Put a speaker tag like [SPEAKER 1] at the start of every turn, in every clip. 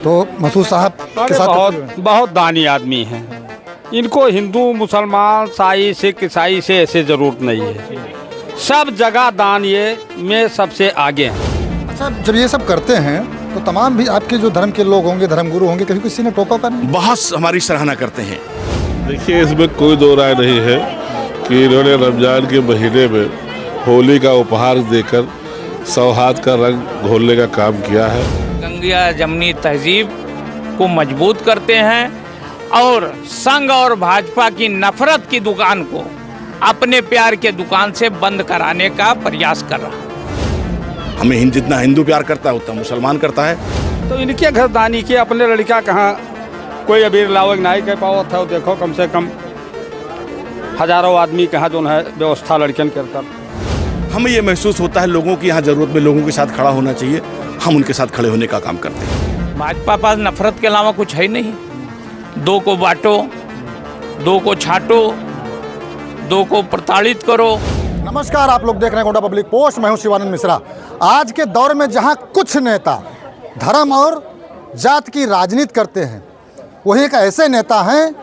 [SPEAKER 1] तो मसूद साहब के साथ
[SPEAKER 2] बहुत दानी आदमी हैं। इनको हिंदू मुसलमान साई सिख ईसाई से ऐसे ज़रूरत नहीं है। सब जगह दान ये में सबसे आगे हैं।
[SPEAKER 1] अच्छा, जब ये सब करते हैं तो तमाम भी आपके जो धर्म के लोग होंगे, धर्मगुरु होंगे, कभी किसी ने टोका कर
[SPEAKER 3] बहुत हमारी सराहना करते हैं।
[SPEAKER 4] देखिए, इसमें कोई दो राय नहीं है कि इन्होंने रमज़ान के महीने में होली का उपहार देकर सौहार्द का रंग घोलने का काम किया है।
[SPEAKER 5] गंगा जमनी तहजीब को मजबूत करते हैं और संघ और भाजपा की नफरत की दुकान को अपने प्यार के दुकान से बंद कराने का प्रयास कर रहा है।
[SPEAKER 3] हमें जितना हिंदू प्यार करता है उतना मुसलमान करता है।
[SPEAKER 2] तो इनके घर दानी के अपने लड़का कहाँ कोई अबीर लावक नहीं कह पाओ था। देखो कम से कम हजारों आदमी कहाँ जो है व्यवस्था लड़कन करता।
[SPEAKER 3] हमें ये महसूस होता है लोगों की यहाँ ज़रूरत में लोगों के साथ खड़ा होना चाहिए। हम उनके साथ खड़े होने का काम करते हैं।
[SPEAKER 5] भाजपा पास नफरत के अलावा कुछ है नहीं। दो को बांटो, दो को छाटो, दो को प्रताड़ित करो।
[SPEAKER 1] नमस्कार, आप लोग देख रहे हैं गोंडा पब्लिक पोस्ट। मैं हूं शिवानंद मिश्रा। आज के दौर में जहां कुछ नेता धर्म और जात की राजनीति करते हैं, वही एक ऐसे नेता हैं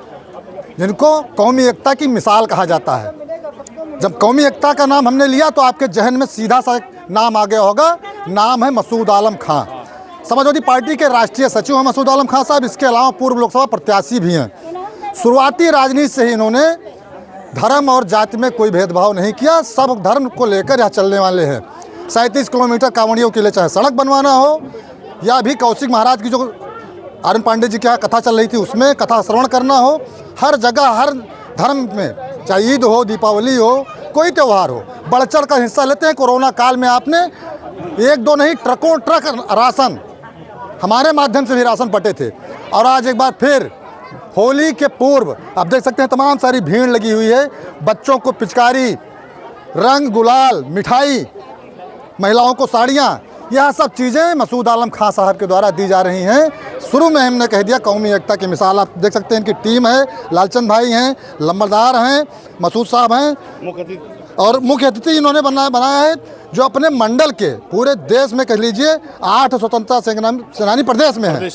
[SPEAKER 1] जिनको कौमी एकता की मिसाल कहा जाता है। जब कौमी एकता का नाम हमने लिया तो आपके जहन में सीधा सा एक नाम आ गया होगा। नाम है मसूद आलम खां। समाजवादी पार्टी के राष्ट्रीय सचिव हैं मसूद आलम खां साहब। इसके अलावा पूर्व लोकसभा प्रत्याशी भी हैं। शुरुआती राजनीति से ही इन्होंने धर्म और जाति में कोई भेदभाव नहीं किया। सब धर्म को लेकर यहाँ चलने वाले हैं। 37 किलोमीटर कांवड़ियों के लिए चाहे सड़क बनवाना हो या भी कौशिक महाराज की जो आर एन पांडे जी की यहाँ कथा चल रही थी उसमें कथा श्रवण करना हो, हर जगह हर धर्म में, चाहे ईद हो, दीपावली हो, कोई त्यौहार हो, बढ़ चढ़ कर हिस्सा लेते हैं। कोरोना काल में आपने एक दो नहीं ट्रकों ट्रक राशन हमारे माध्यम से भी राशन बटे थे। और आज एक बार फिर होली के पूर्व आप देख सकते हैं तमाम सारी भीड़ लगी हुई है। बच्चों को पिचकारी, रंग गुलाल, मिठाई, महिलाओं को साड़ियाँ, यह सब चीज़ें मसूद आलम खां साहब के द्वारा दी जा रही हैं। शुरू में हमने कह दिया कौमी एकता की मिसाल। आप देख सकते हैं इनकी टीम है, लालचंद भाई हैं, लंबरदार हैं, मसूद साहब हैं और मुख्य अतिथि इन्होंने बनाया है जो अपने मंडल के पूरे देश में कह लीजिए 8 स्वतंत्रता सेनानी प्रदेश में हैं।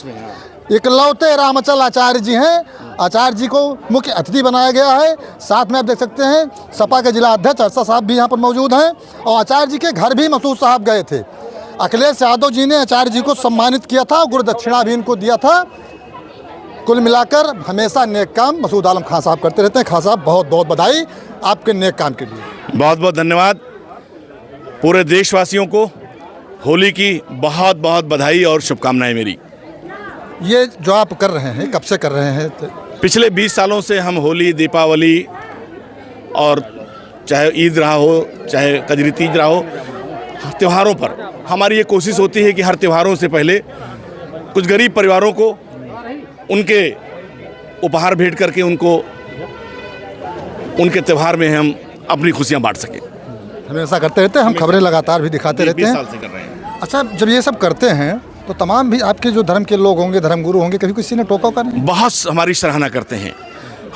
[SPEAKER 1] इकलौते रामचल आचार्य जी हैं। आचार्य जी को मुख्य अतिथि बनाया गया है। साथ में आप देख सकते हैं सपा के जिला अध्यक्ष अरसा साहब भी यहाँ पर मौजूद हैं और आचार्य जी के घर भी मसूद साहब गए थे। अखिलेश यादव जी ने आचार्य जी को सम्मानित किया था, गुरु दक्षिणा भी इनको दिया था। कुल मिलाकर हमेशा नेक काम मसूद आलम खां साहब करते रहते हैं। खां साहब बहुत बहुत बधाई आपके नेक काम के लिए।
[SPEAKER 3] बहुत बहुत धन्यवाद। पूरे देशवासियों को होली की बहुत बहुत बधाई और शुभकामनाएं मेरी।
[SPEAKER 1] ये जो आप कर रहे हैं, कब से कर रहे हैं?
[SPEAKER 3] पिछले 20 सालों से हम होली, दीपावली और चाहे ईद रहा हो, चाहे कजरी तीज रहा हो, त्योहारों पर हमारी ये कोशिश होती है कि हर त्योहारों से पहले कुछ गरीब परिवारों को उनके उपहार भेंट करके उनको उनके त्यौहार में हम अपनी खुशियाँ बांट सकें।
[SPEAKER 1] हमेशा करते रहते हैं, हम खबरें लगातार भी दिखाते रहते हैं।
[SPEAKER 3] 20 साल से कर रहे हैं।
[SPEAKER 1] अच्छा, जब ये सब करते हैं तो तमाम भी आपके जो धर्म के लोग होंगे, धर्मगुरु होंगे, कभी किसी ने टोका कर?
[SPEAKER 3] बहुत हमारी सराहना करते हैं।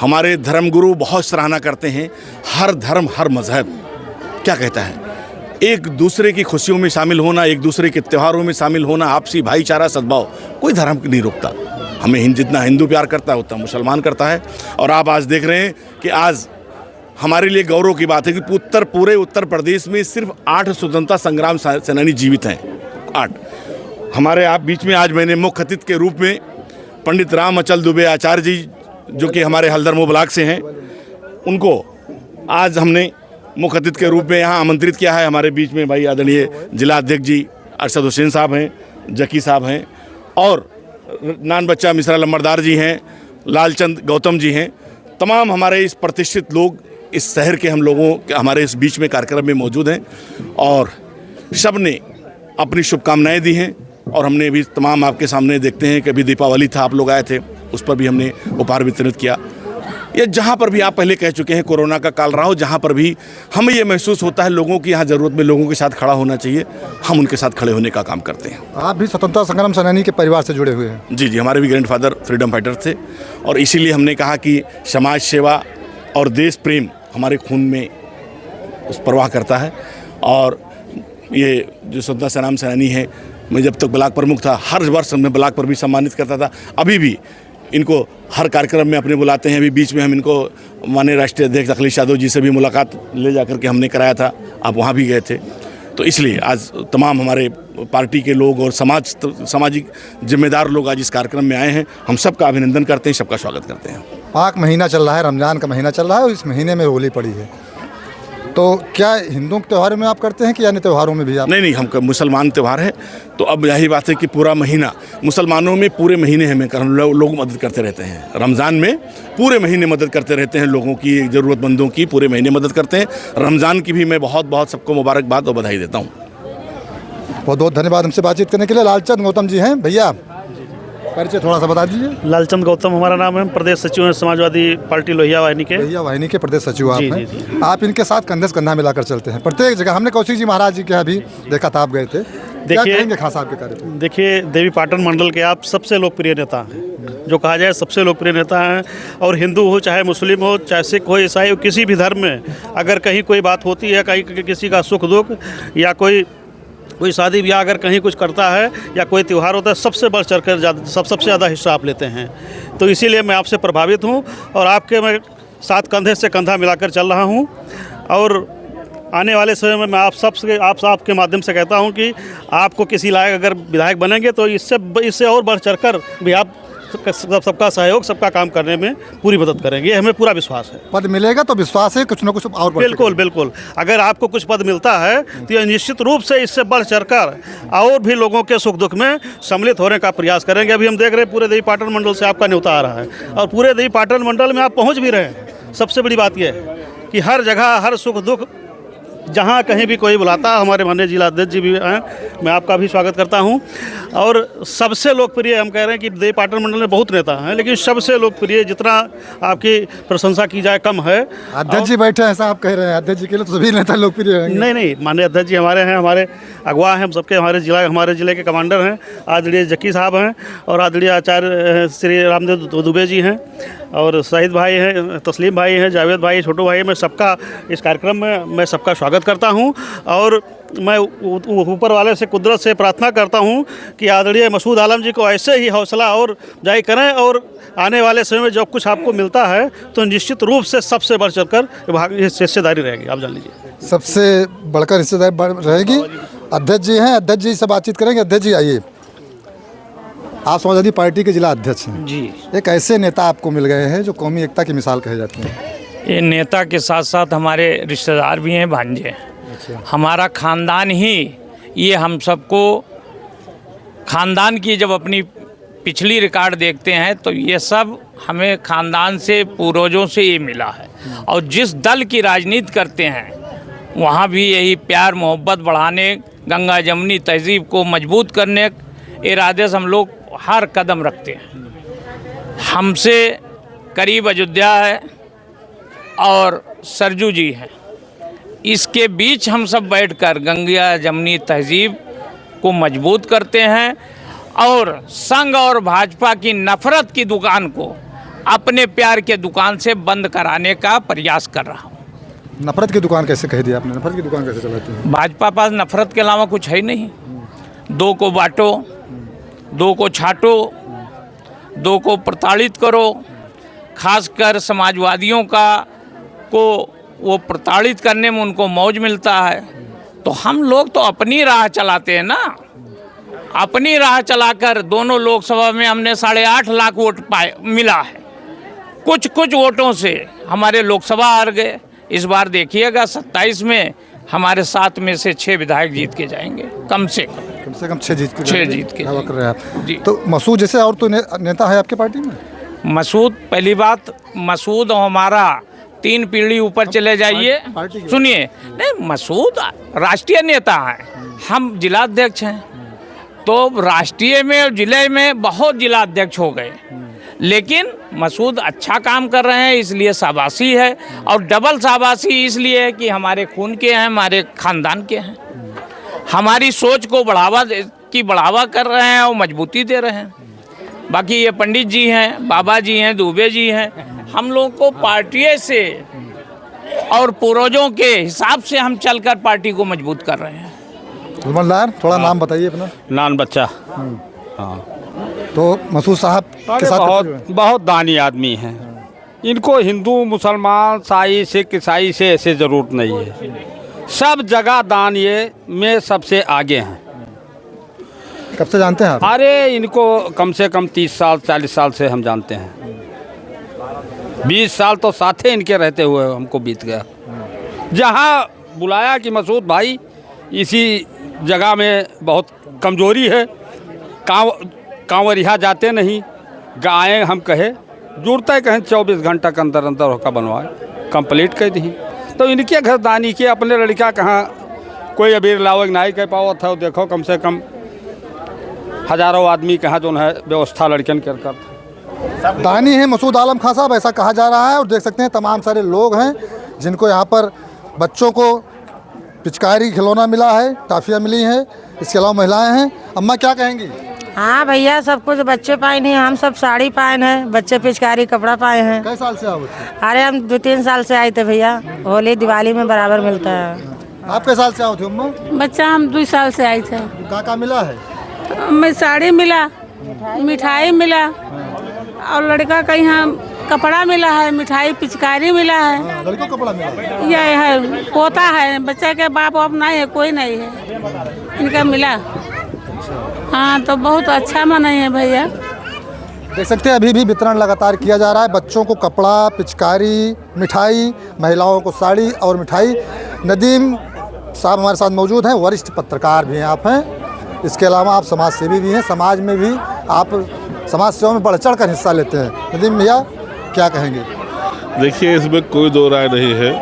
[SPEAKER 3] हमारे धर्मगुरु बहुत सराहना करते हैं। हर धर्म, हर मजहब क्या कहता है, एक दूसरे की खुशियों में शामिल होना, एक दूसरे के त्योहारों में शामिल होना, आपसी भाईचारा, सद्भाव, कोई धर्म नहीं रोकता। हमें जितना हिंदू प्यार करता है उतना मुसलमान करता है। और आप आज देख रहे हैं कि आज हमारे लिए गौरव की बात है कि पूरे उत्तर प्रदेश में सिर्फ 8 स्वतंत्रता संग्राम सेनानी जीवित हैं। 8 हमारे आप बीच में आज मैंने मुख्य अतिथि के रूप में पंडित राम अचल दुबे आचार्य जी, जो कि हमारे हल्दरमो ब्लॉक से हैं, उनको आज हमने मुख्य अतिथि के रूप में यहाँ आमंत्रित किया है। हमारे बीच में भाई आदरणीय जिला अध्यक्ष जी अरशद हुसैन साहब हैं, जकी साहब हैं और नान बच्चा मिश्रा लंबरदार जी हैं, लालचंद गौतम जी हैं। तमाम हमारे इस प्रतिष्ठित लोग इस शहर के हम लोगों हमारे इस बीच में कार्यक्रम में मौजूद हैं और सब ने अपनी शुभकामनाएं दी हैं। और हमने भी तमाम आपके सामने देखते हैं कि अभी दीपावली था, आप लोग आए थे, उस पर भी हमने उपहार वितरित किया। ये जहाँ पर भी आप पहले कह चुके हैं कोरोना का काल रहा हो, जहाँ पर भी हमें ये महसूस होता है लोगों की यहाँ ज़रूरत में लोगों के साथ खड़ा होना चाहिए। हम उनके साथ खड़े होने का काम करते हैं।
[SPEAKER 1] आप भी स्वतंत्रता संग्राम सेनानी के परिवार से जुड़े हुए हैं?
[SPEAKER 3] जी, हमारे भी ग्रैंडफादर फ्रीडम फाइटर थे और इसीलिए हमने कहा कि समाज सेवा और देश प्रेम हमारे खून में उस प्रवाह करता है। और ये जो स्वतंत्रता संग्राम सेनानी है मैं जब तक ब्लॉक प्रमुख था हर वर्ष मैं ब्लॉक पर भी सम्मानित करता था। अभी भी इनको हर कार्यक्रम में अपने बुलाते हैं। अभी बीच में हम इनको माननीय राष्ट्रीय अध्यक्ष अखिलेश यादव जी से भी मुलाकात ले जाकर के हमने कराया था, आप वहाँ भी गए थे। तो इसलिए आज तमाम हमारे पार्टी के लोग और सामाजिक जिम्मेदार लोग आज इस कार्यक्रम में आए हैं। हम सबका अभिनंदन करते हैं, सबका स्वागत करते हैं।
[SPEAKER 1] पाक महीना चल रहा है, रमज़ान का महीना चल रहा है और इस महीने में होली पड़ी है, तो क्या हिंदुओं के त्योहारों में आप करते हैं कि अन्य त्योहारों में भी आप?
[SPEAKER 3] नहीं, हम मुसलमान त्यौहार है, तो अब यही बात है कि पूरा महीना मुसलमानों में पूरे महीने हमें लोग मदद करते रहते हैं। रमज़ान में पूरे महीने मदद करते रहते हैं, लोगों की ज़रूरतमंदों की पूरे महीने मदद करते हैं। रमज़ान की भी मैं बहुत सबको मुबारकबाद और बधाई देता हूँ।
[SPEAKER 1] बहुत बहुत धन्यवाद हमसे बातचीत करने के लिए। लालचंद गौतम जी हैं, भैया परिचय थोड़ा सा बता दीजिए।
[SPEAKER 6] लालचंद गौतम हमारा नाम है, प्रदेश सचिव हैं समाजवादी पार्टी लोहिया वाहिनी के।
[SPEAKER 1] लोहिया वाहिनी के प्रदेश सचिव आप
[SPEAKER 6] जी,
[SPEAKER 1] हैं।
[SPEAKER 6] जी।
[SPEAKER 1] आप इनके साथ कंधे से कंधा मिलाकर चलते हैं प्रत्येक जगह। हमने कौशिक जी महाराज जी के यहाँ भी देखा था, आप गए थे। क्या कहेंगे खास आपके कार्य पे?
[SPEAKER 6] देखिए, देवी पाटन मंडल के आप सबसे लोकप्रिय नेता हैं, जो कहा जाए सबसे लोकप्रिय नेता हैं। और हिंदू हो चाहे मुस्लिम हो चाहे सिख हो ईसाई हो, किसी भी धर्म में अगर कहीं कोई बात होती है, कहीं किसी का सुख दुख या कोई शादी ब्याह अगर कहीं कुछ करता है या कोई त्यौहार होता है, सबसे बढ़ चढ़ कर सबसे ज़्यादा हिस्सा आप लेते हैं। तो इसीलिए मैं आपसे प्रभावित हूँ और आपके मैं साथ कंधे से कंधा मिलाकर चल रहा हूँ। और आने वाले समय में मैं आप आपके माध्यम से कहता हूँ कि आपको किसी लायक अगर विधायक बनेंगे तो इससे और बढ़ चढ़ कर भी आप सबका सहयोग, सबका काम करने में पूरी मदद करेंगे, हमें पूरा विश्वास है।
[SPEAKER 1] पद मिलेगा तो विश्वास है कुछ न कुछ और
[SPEAKER 6] बिल्कुल। अगर आपको कुछ पद मिलता है तो ये निश्चित रूप से इससे बढ़ चढ़कर और भी लोगों के सुख दुख में सम्मिलित होने का प्रयास करेंगे। अभी हम देख रहे हैं पूरे देवी पाटन मंडल से आपका न्योता आ रहा है और पूरे देवी पाटन मंडल में आप पहुँच भी रहे हैं। सबसे बड़ी बात यह है कि हर जगह हर सुख दुख जहाँ कहीं भी कोई बुलाता, हमारे माननीय जिला अध्यक्ष जी भी हैं, मैं आपका भी स्वागत करता हूं। और सबसे लोकप्रिय हम कह रहे हैं कि देवी पाटन मंडल में बहुत नेता हैं, लेकिन सबसे लोकप्रिय जितना आपकी प्रशंसा की जाए कम है।
[SPEAKER 1] अध्यक्ष जी बैठे हैं ऐसा आप कह रहे हैं? अध्यक्ष जी के लिए तो सभी नेता लोकप्रिय हैं।
[SPEAKER 6] नहीं, माननीय अध्यक्ष जी हमारे हैं, हमारे अगवा हैं, हम सबके हमारे जिले के कमांडर हैं। आदरणीय जक्की साहब हैं और आदरणीय आचार्य श्री रामदेव दुबे जी हैं और शहीद भाई हैं, तस्लीम भाई हैं, जावेद भाई, छोटू भाई। मैं सबका इस कार्यक्रम में मैं सबका स्वागत करता हूं और मैं ऊपर वाले से कुदरत से प्रार्थना करता हूं कि आदरणीय मसूद आलम जी को ऐसे ही हौसला और जारी करें और आने वाले समय में जब कुछ आपको मिलता है तो निश्चित रूप से सबसे बढ़ चढ़कर हिस्सेदारी रहेगी। आप जान लीजिए
[SPEAKER 1] सबसे बढ़कर हिस्सेदारी रहेगी। अध्यक्ष जी हैं, अध्यक्ष जी से बातचीत करेंगे। अध्यक्ष जी आइए, आप समाजवादी पार्टी के जिला अध्यक्ष हैं
[SPEAKER 5] जी।
[SPEAKER 1] एक ऐसे नेता आपको मिल गए हैं जो कौमी एकता की मिसाल कहे जाते हैं।
[SPEAKER 5] ये नेता के साथ साथ हमारे रिश्तेदार भी हैं, भांजे। हमारा खानदान ही ये हम सबको खानदान की जब अपनी पिछली रिकॉर्ड देखते हैं तो ये सब हमें खानदान से पूर्वजों से ये मिला है। और जिस दल की राजनीति करते हैं वहाँ भी यही प्यार मोहब्बत बढ़ाने, गंगा जमुनी तहजीब को मजबूत करने इरादे से हम लोग हर कदम रखते हैं। हमसे करीब अयोध्या है और सरजू जी हैं, इसके बीच हम सब बैठकर गंगा जमुनी तहजीब को मजबूत करते हैं और संघ और भाजपा की नफरत की दुकान को अपने प्यार के दुकान से बंद कराने का प्रयास कर रहा हूँ।
[SPEAKER 1] नफरत की दुकान कैसे कह दिया आपने? नफरत की दुकान कैसे चलाती है?
[SPEAKER 5] भाजपा पास नफरत के अलावा कुछ है ही नहीं। दो को बांटो, दो को छाटो, दो को प्रताड़ित करो। खासकर समाजवादियों को वो प्रताड़ित करने में उनको मौज मिलता है। तो हम लोग तो अपनी राह चलाते हैं ना। अपनी राह चलाकर दोनों लोकसभा में हमने 8.5 लाख वोट मिला है। कुछ वोटों से हमारे लोकसभा हार गए। इस बार देखिएगा 27 में हमारे 7 में से 6 विधायक जीत के जाएंगे, कम से कम 6 जीत के
[SPEAKER 1] दावा कर रहे हैं आप।
[SPEAKER 5] जी।
[SPEAKER 1] तो मसूद जैसे और तो नेता है आपके पार्टी में?
[SPEAKER 5] मसूद, पहली बात मसूद हमारा 3 पीढ़ी ऊपर चले जाइए, सुनिए। नहीं, मसूद राष्ट्रीय नेता हैं, हम जिलाध्यक्ष हैं। तो राष्ट्रीय में और जिले में बहुत जिलाध्यक्ष हो गए, लेकिन मसूद अच्छा काम कर रहे हैं इसलिए शाबाशी है। और डबल शाबाशी इसलिए है कि हमारे खून के हैं, हमारे खानदान के हैं, हमारी सोच को बढ़ावा कर रहे हैं और मजबूती दे रहे हैं। बाकी ये पंडित जी हैं, बाबा जी हैं, दुबे जी हैं, हम लोग को पार्टी से और पूर्वजों के हिसाब से हम चलकर पार्टी को मजबूत कर रहे हैं।
[SPEAKER 1] जुल्मनदार, थोड़ा नाम बताइए अपना।
[SPEAKER 2] नान बच्चा। हाँ,
[SPEAKER 1] तो मसूद साहब के
[SPEAKER 2] अरे
[SPEAKER 1] साथ
[SPEAKER 2] बहुत बहुत दानी आदमी हैं। इनको हिंदू मुसलमान साई सिख ईसाई से ऐसे ज़रूरत नहीं है। सब जगह दान ये में सबसे आगे हैं।
[SPEAKER 1] कब से जानते हैं आप?
[SPEAKER 2] अरे इनको कम से कम 30 साल 40 साल से हम जानते हैं। 20 साल तो साथे इनके रहते हुए हमको बीत गया। जहाँ बुलाया कि मसूद भाई इसी जगह में बहुत कमजोरी है, कांवरिया जाते नहीं, गायें हम कहे जुड़ते कहें 24 घंटा के अंदर अंदर होकर बनवाए कंप्लीट कर दी। तो इनके घरदानी के अपने लड़का कहाँ कोई अबीर लावक नहीं कह पाओ था। देखो कम से कम हजारों आदमी कहाँ जो है व्यवस्था लड़कन कर
[SPEAKER 1] दानी है मसूद आलम खान साहब, ऐसा कहा जा रहा है। और देख सकते हैं तमाम सारे लोग हैं जिनको यहाँ पर बच्चों को पिचकारी खिलौना मिला है, टाफियाँ मिली हैं, इसके अलावा महिलाएं हैं। अम्मा क्या कहेंगी?
[SPEAKER 7] हाँ भैया, सब कुछ बच्चे पाए नहीं, हम सब साड़ी पाए हैं, बच्चे पिचकारी कपड़ा पाए हैं।
[SPEAKER 1] कई साल से आओ?
[SPEAKER 7] अरे हम 2-3 साल से आए थे भैया, होली दिवाली में बराबर मिलता है।
[SPEAKER 1] आप कई साल से आओ थे अम्मा?
[SPEAKER 8] बच्चा हम 2 साल से आए थे।
[SPEAKER 1] का मिला है?
[SPEAKER 8] मैं साड़ी मिला, मिठाई मिला, और लड़का का यहाँ कपड़ा मिला है, मिठाई पिचकारी मिला है।
[SPEAKER 1] लड़कों को कपड़ा मिला है?
[SPEAKER 8] ये है पोता है, बच्चा के बाप वाप नहीं है, कोई नहीं है, इनका मिला। हाँ, तो बहुत अच्छा मनाई है भैया।
[SPEAKER 1] देख सकते हैं अभी भी वितरण लगातार किया जा रहा है। बच्चों को कपड़ा, पिचकारी, मिठाई, महिलाओं को साड़ी और मिठाई। नदीम साहब हमारे साथ मौजूद हैं, वरिष्ठ पत्रकार भी हैं आप हैं। इसके अलावा आप समाज सेवी भी हैं, समाज में भी आप समाज सेवा में बढ़ चढ़ कर हिस्सा लेते हैं। नदीम भैया क्या कहेंगे?
[SPEAKER 4] देखिए, इसमें कोई दो राय नहीं है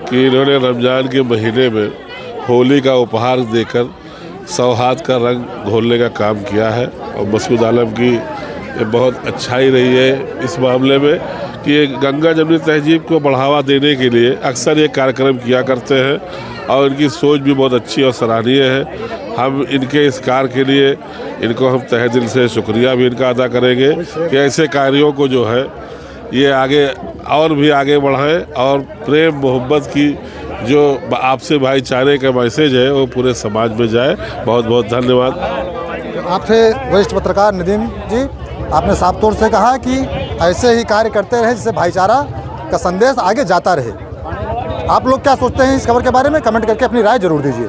[SPEAKER 4] कि इन्होंने रमज़ान के महीने में होली का उपहार देकर सौहार्द का रंग घोलने का काम किया है। और मसूद आलम की ये बहुत अच्छाई रही है इस मामले में कि ये गंगा जमुनी तहजीब को बढ़ावा देने के लिए अक्सर ये कार्यक्रम किया करते हैं और इनकी सोच भी बहुत अच्छी और सराहनीय है। हम इनके इस कार्य के लिए इनको हम तहे दिल से शुक्रिया भी इनका अदा करेंगे कि ऐसे कार्यों को जो है ये आगे और भी आगे बढ़ाएं और प्रेम मोहब्बत की जो आपसे भाईचारे का मैसेज है वो पूरे समाज में जाए। बहुत बहुत धन्यवाद।
[SPEAKER 1] आप थे वरिष्ठ पत्रकार नदीम जी, आपने साफ तौर से कहा कि ऐसे ही कार्य करते रहे जिससे भाईचारा का संदेश आगे जाता रहे। आप लोग क्या सोचते हैं इस खबर के बारे में? कमेंट करके अपनी राय जरूर दीजिए।